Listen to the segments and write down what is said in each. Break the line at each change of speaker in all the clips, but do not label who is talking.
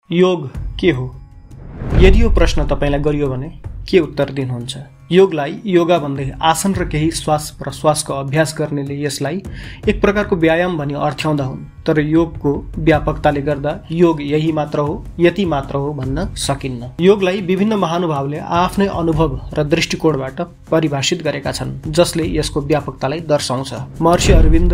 योग के हो? यदि यो प्रश्न तपाईलाई गरियो भने के उत्तर दिनुहुन्छ? योगलाई योगा भन्दै आसन र केही श्वास प्रश्वासको अभ्यास गर्नेले यसलाई एक प्रकारको व्यायाम भनी अर्थ्याउँदा हुन्। तर योगको व्यापकताले गर्दा योग यही मात्र हो, यति मात्र हो भन्न सकिन्न। योगलाई विभिन्न महानुभावले आफ्नै अनुभव र दृष्टिकोणबाट परिभाषित गरेका छन्, जसले यसको व्यापकतालाई दर्शाउँछ। महर्षि अरविन्द,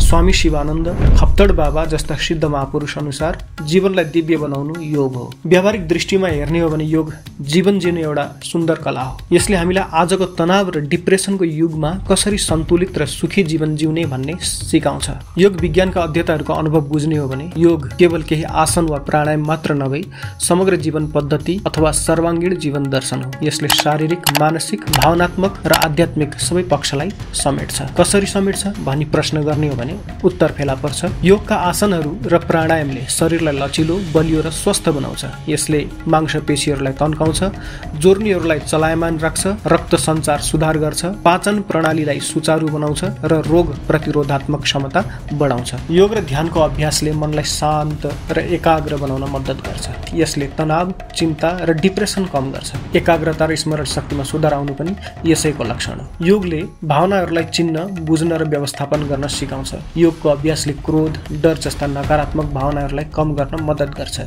स्वामी शिवानन्द, खप्तड बाबा जस्ता सिद्ध महापुरुष अनुसार जीवनलाई दिव्य बनाउनु योग हो। व्यावहारिक दृष्टिमा हेर्ने हो भने योग जीवन जिउने एउटा सुन्दर कला हो। यसले हामीलाई आजको तनाव र डिप्रेसनको युगमा कसरी सन्तुलित र सुखी जीवन जिउने भन्ने सिकाउँछ। योग विज्ञानका अध्येताहरूको अनुभव बुझ्ने हो भने योग केवल केही आसन वा प्राणायाम मात्र नभई समग्र जीवन पद्धति अथवा सर्वाङ्गीण जीवन दर्शन हो। यसले शारीरिक, मानसिक, भावनात्मक र आध्यात्मिक सबै पक्षलाई समेट्छ। कसरी समेट्छ भनी प्रश्न गर्ने हो भने उत्तर फेला पर्छ। योगका आसनहरू र प्राणायामले शरीरलाई लचिलो, बलियो र स्वस्थ बनाउँछ। यसले मांसपेशीहरूलाई तन्काउँछ, जोर्नीहरूलाई चलायमान राख्छ, रक्त सञ्चार सुधार गर्छ, पाचन प्रणालीलाई सुचारू बनाउँछ र रोग प्रतिरोधात्मक क्षमता बढाउँछ। योग र ध्यानको अभ्यासले मनलाई शान्त र एकाग्र बनाउन मद्दत गर्छ। यसले तनाव, चिन्ता र डिप्रेसन कम गर्छ। एकाग्रता र स्मरण शक्तिमा सुधार आउनु पनि यसैको लक्षण हो। योगले भावनाहरूलाई चिन्न, बुझ्न र व्यवस्थापन गर्न सिकाउँछ। योगको अभ्यासले क्रोध, डर जस्ता नकारात्मक भावनाहरूलाई कम गर्न मद्दत गर्छ।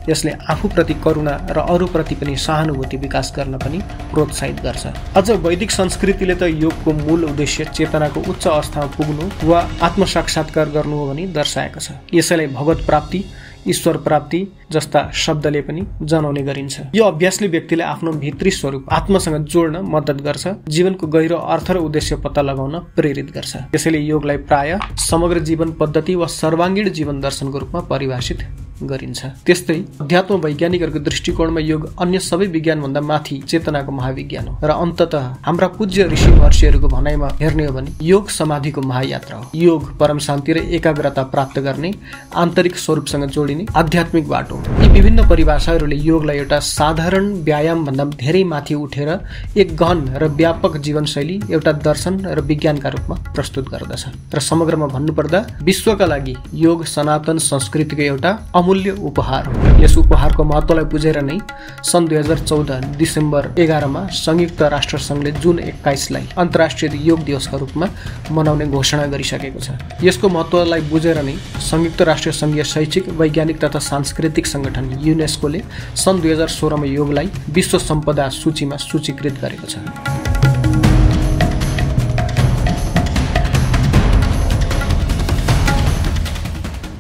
यसले आफूप्रति करुणा र अरूप्रति पनि सहानुभूति विकास गर्न पनि प्रोत्साहित गर्छ। अझ वैदिक संस्कृतिले त योगको मूल उद्देश्य चेतनाको उच्च अवस्थामा पुग्नु वा आत्मसाक्षात्कार गर्नु हो भनी दर्शाएको छ। यसैलाई भगवत प्राप्ति, ईश्वर प्राप्ति जस्ता शब्दले पनि जनाउने गरिन्छ। यो अभ्यासले व्यक्तिले आफ्नो भित्री स्वरूप आत्मासँग जोड्न मद्दत गर्छ, जीवनको गहिरो अर्थ र उद्देश्य पत्ता लगाउन प्रेरित गर्छ। यसैले योगलाई प्राय समग्र जीवन पद्धति वा सर्वाङ्गीण जीवन दर्शनको रूपमा परिभाषित गरिन्छ। त्यस्तै अध्यात्म वैज्ञानिकहरूको दृष्टिकोणमा योग अन्य सबै विज्ञानभन्दा माथि चेतनाको महाविज्ञान हो। र अन्ततः हाम्रा पूज्य ऋषि महर्षिहरूको भनाइमा हेर्ने हो भने योग समाधिको महायात्रा हो। योग परम शान्ति र एकाग्रता प्राप्त गर्ने, आन्तरिक स्वरूपसँग जोडिने आध्यात्मिक बाटो हो। यी विभिन्न परिभाषाहरूले योगलाई एउटा साधारण व्यायाम भन्दा धेरै माथि उठेर एक गहन र व्यापक जीवनशैली, एउटा दर्शन र विज्ञानका रूपमा प्रस्तुत गर्दछ। र समग्रमा भन्नुपर्दा विश्वका लागि योग सनातन संस्कृतिको एउटा अमूल्य उपहार हो। यस उपहारको महत्त्वलाई बुझेर नै सन् 2014 डिसेम्बर 11 मा संयुक्त राष्ट्र संघले जुन 21 लाई अन्तर्राष्ट्रिय योग दिवसका रूपमा मनाउने घोषणा गरिसकेको छ। यसको महत्त्वलाई बुझेर नै संयुक्त राष्ट्र संघीय शैक्षिक, वैज्ञानिक तथा सांस्कृतिक संगठन युनेस्कोले सन् 2016 मा योगलाई विश्व सम्पदा सूचीमा सूचीकृत गरेको छ।